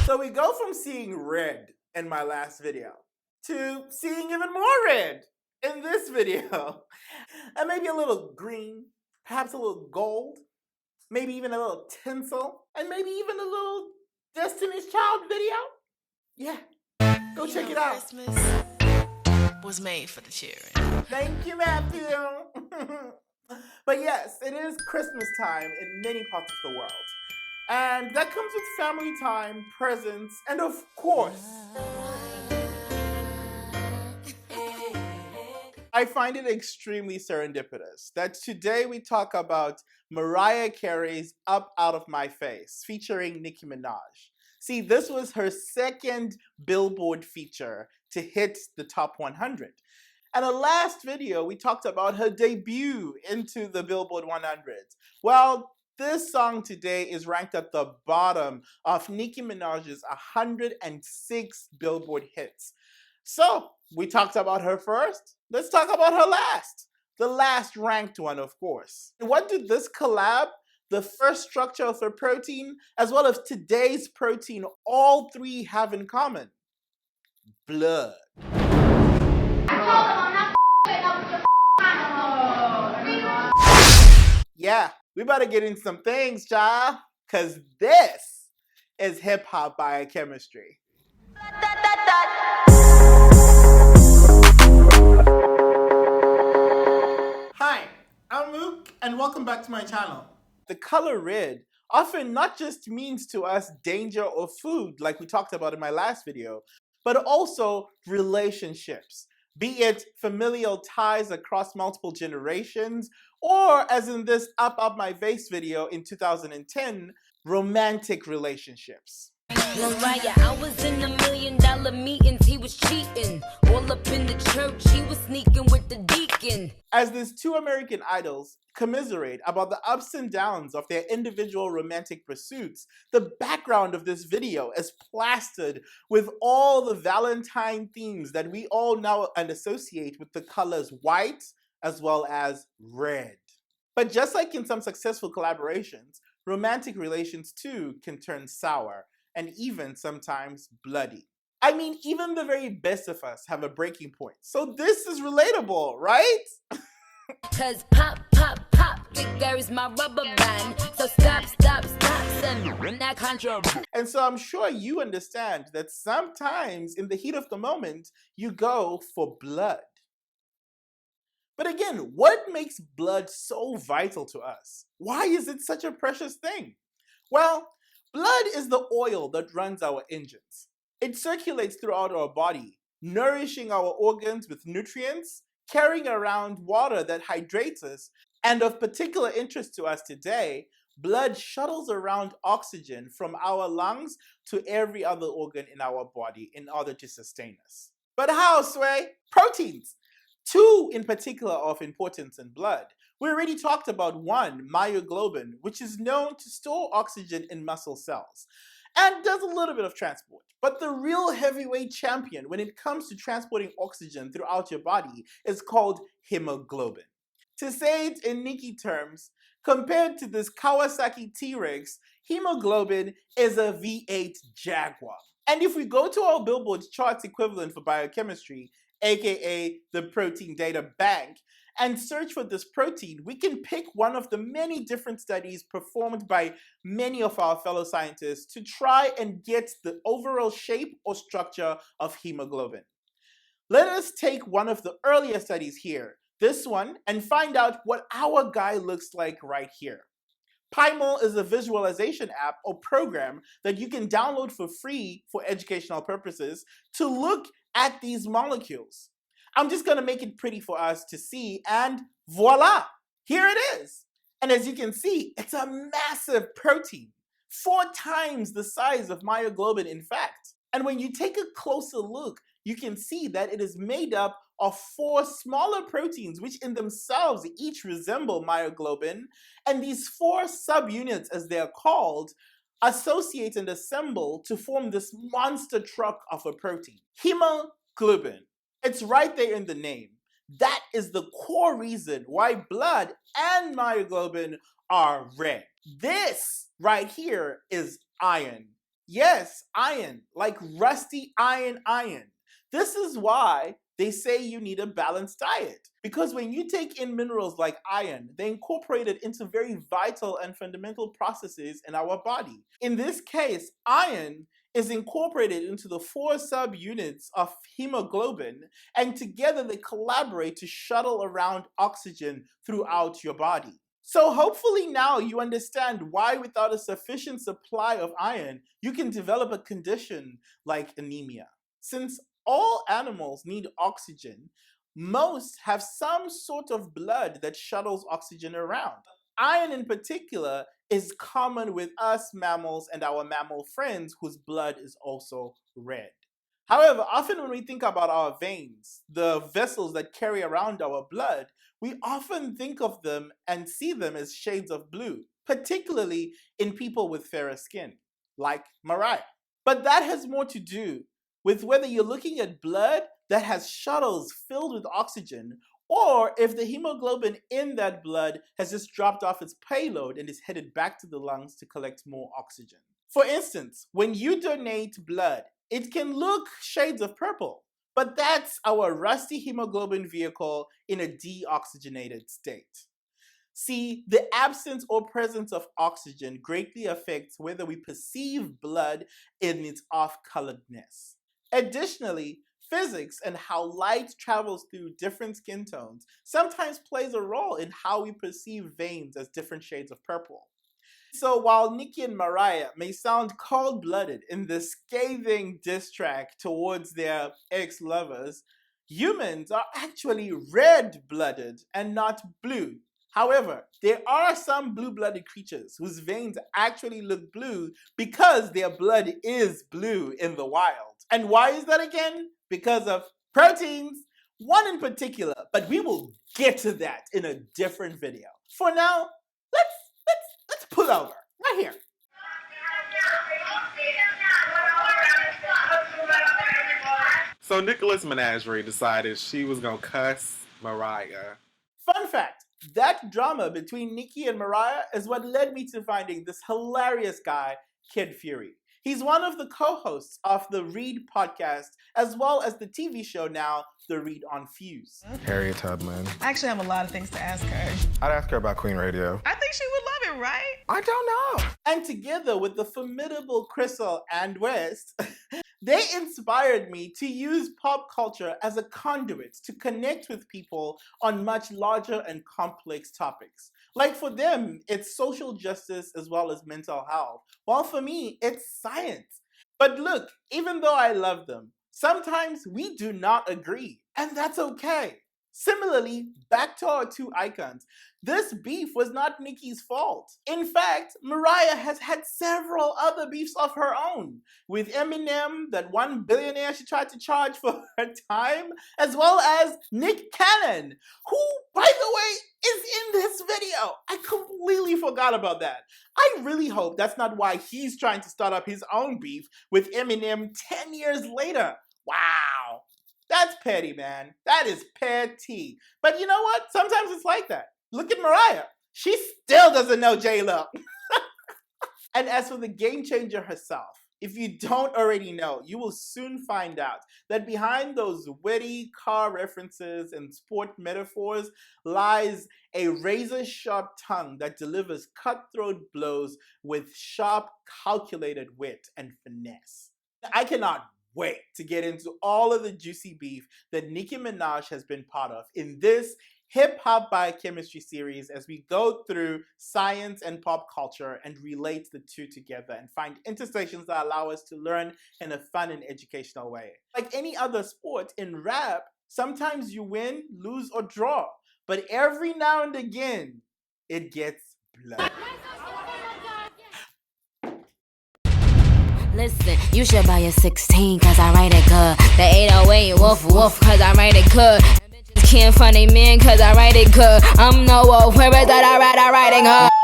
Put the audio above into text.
So we go from seeing red in my last video to seeing even more red in this video. And maybe a little green, perhaps a little gold, maybe even a little tinsel, and maybe even a little Destiny's Child video. Yeah, go check it out. Christmas was made for the children. Thank you, Matthew. But yes, it is Christmas time in many parts of the world. And that comes with family time, presents, and of course, I find it extremely serendipitous that today we talk about Mariah Carey's Up Out of My Face, featuring Nicki Minaj. See, this was her second Billboard feature to hit the top 100. And the last video, we talked about her debut into the Billboard 100. Well, this song today is ranked at the bottom of Nicki Minaj's 106 Billboard hits. So, we talked about her first. Let's talk about her last. The last ranked one, of course. And what did this collab, the first structure of her protein, as well as today's protein, all three have in common? Blood. Yeah, we better get in some things, child, because this is hip-hop biochemistry. Hi, I'm Luke, and welcome back to my channel. The color red often not just means to us danger or food, like we talked about in my last video, but also relationships, be it familial ties across multiple generations, or as in this Up My Face video in 2010, romantic relationships. Mariah, I was in $1 million meetings, he was cheating. All up in the church, he was sneaking with the deacon. As these two American idols commiserate about the ups and downs of their individual romantic pursuits, the background of this video is plastered with all the Valentine themes that we all know and associate with the colors white as well as red. But just like in some successful collaborations, romantic relations too can turn sour and even sometimes bloody. I mean, even the very best of us have a breaking point. So this is relatable, right? Cause pop, pop, pop, there's my rubber band. So stop, send that contraband. And so I'm sure you understand that sometimes in the heat of the moment, you go for blood. But again, what makes blood so vital to us? Why is it such a precious thing? Well, blood is the oil that runs our engines. It circulates throughout our body, nourishing our organs with nutrients, carrying around water that hydrates us, and of particular interest to us today, blood shuttles around oxygen from our lungs to every other organ in our body in order to sustain us. But how, Sway? Proteins! Two in particular of importance in blood. We already talked about one, myoglobin, which is known to store oxygen in muscle cells and does a little bit of transport. But the real heavyweight champion when it comes to transporting oxygen throughout your body is called hemoglobin. To say it in Nicki terms, compared to this Kawasaki T-Rex, hemoglobin is a V8 Jaguar. And if we go to our Billboard charts equivalent for biochemistry, aka the Protein Data Bank, and search for this protein, we can pick one of the many different studies performed by many of our fellow scientists to try and get the overall shape or structure of hemoglobin. Let us take one of the earlier studies here, this one, and find out what our guy looks like right here. PyMol is a visualization app or program that you can download for free for educational purposes to look at these molecules. I'm just gonna make it pretty for us to see, and voila, here it is. And as you can see, it's a massive protein, 4 times the size of myoglobin in fact. And when you take a closer look, you can see that it is made up of 4 smaller proteins, which in themselves each resemble myoglobin, and these 4 subunits, as they are called, associate and assemble to form this monster truck of a protein, hemoglobin. It's right there in the name. That is the core reason why blood and myoglobin are red. This right here is iron. Yes, iron, like rusty iron. This is why they say you need a balanced diet. Because when you take in minerals like iron, they incorporate it into very vital and fundamental processes in our body. In this case, iron is incorporated into the 4 subunits of hemoglobin, and together they collaborate to shuttle around oxygen throughout your body. So hopefully now you understand why without a sufficient supply of iron, you can develop a condition like anemia. Since all animals need oxygen, most have some sort of blood that shuttles oxygen around. Iron in particular is common with us mammals and our mammal friends whose blood is also red. However, often when we think about our veins, the vessels that carry around our blood, we often think of them and see them as shades of blue, particularly in people with fairer skin, like Mariah. But that has more to do with whether you're looking at blood that has shuttles filled with oxygen, or if the hemoglobin in that blood has just dropped off its payload and is headed back to the lungs to collect more oxygen. For instance, when you donate blood, it can look shades of purple, but that's our rusty hemoglobin vehicle in a deoxygenated state. See, the absence or presence of oxygen greatly affects whether we perceive blood in its off-coloredness. Additionally, physics and how light travels through different skin tones sometimes plays a role in how we perceive veins as different shades of purple. So while Nicki and Mariah may sound cold-blooded in this scathing diss track towards their ex-lovers, humans are actually red-blooded and not blue. However, there are some blue-blooded creatures whose veins actually look blue because their blood is blue in the wild. And why is that again? Because of proteins, one in particular, but we will get to that in a different video. For now, let's pull over right here. So Nicki Minaj decided she was gonna cuss Mariah. Fun fact, that drama between Nicki and Mariah is what led me to finding this hilarious guy, Kid Fury. He's one of the co-hosts of the Read podcast, as well as the TV show now, The Read on Fuse. Harriet Tubman. I actually have a lot of things to ask her. I'd ask her about Queen Radio. I think she would love it, right? I don't know. And together with the formidable Crystal and West, they inspired me to use pop culture as a conduit to connect with people on much larger and complex topics. Like for them, it's social justice as well as mental health, while for me, it's science. But look, even though I love them, sometimes we do not agree, and that's okay. Similarly, back to our two icons, this beef was not Nicki's fault. In fact, Mariah has had several other beefs of her own, with Eminem, that one billionaire she tried to charge for her time, as well as Nick Cannon, who, by the way, is in this video. I completely forgot about that. I really hope that's not why he's trying to start up his own beef with Eminem 10 years later. Wow. That's petty, man. That is petty. But you know what? Sometimes it's like that. Look at Mariah. She still doesn't know J-Lo. And as for the game changer herself, if you don't already know, you will soon find out that behind those witty car references and sport metaphors lies a razor-sharp tongue that delivers cutthroat blows with sharp, calculated wit and finesse. I cannot wait to get into all of the juicy beef that Nicki Minaj has been part of in this hip-hop biochemistry series as we go through science and pop culture and relate the two together and find intersections that allow us to learn in a fun and educational way. Like any other sport, in rap, sometimes you win, lose, or draw, but every now and again, it gets blood. Listen, you should buy a 16 cause I write it good. The 808 woof woof cause I write it good. And bitches can't find a man cause I write it good. I'm no wolf, where is that I write it good.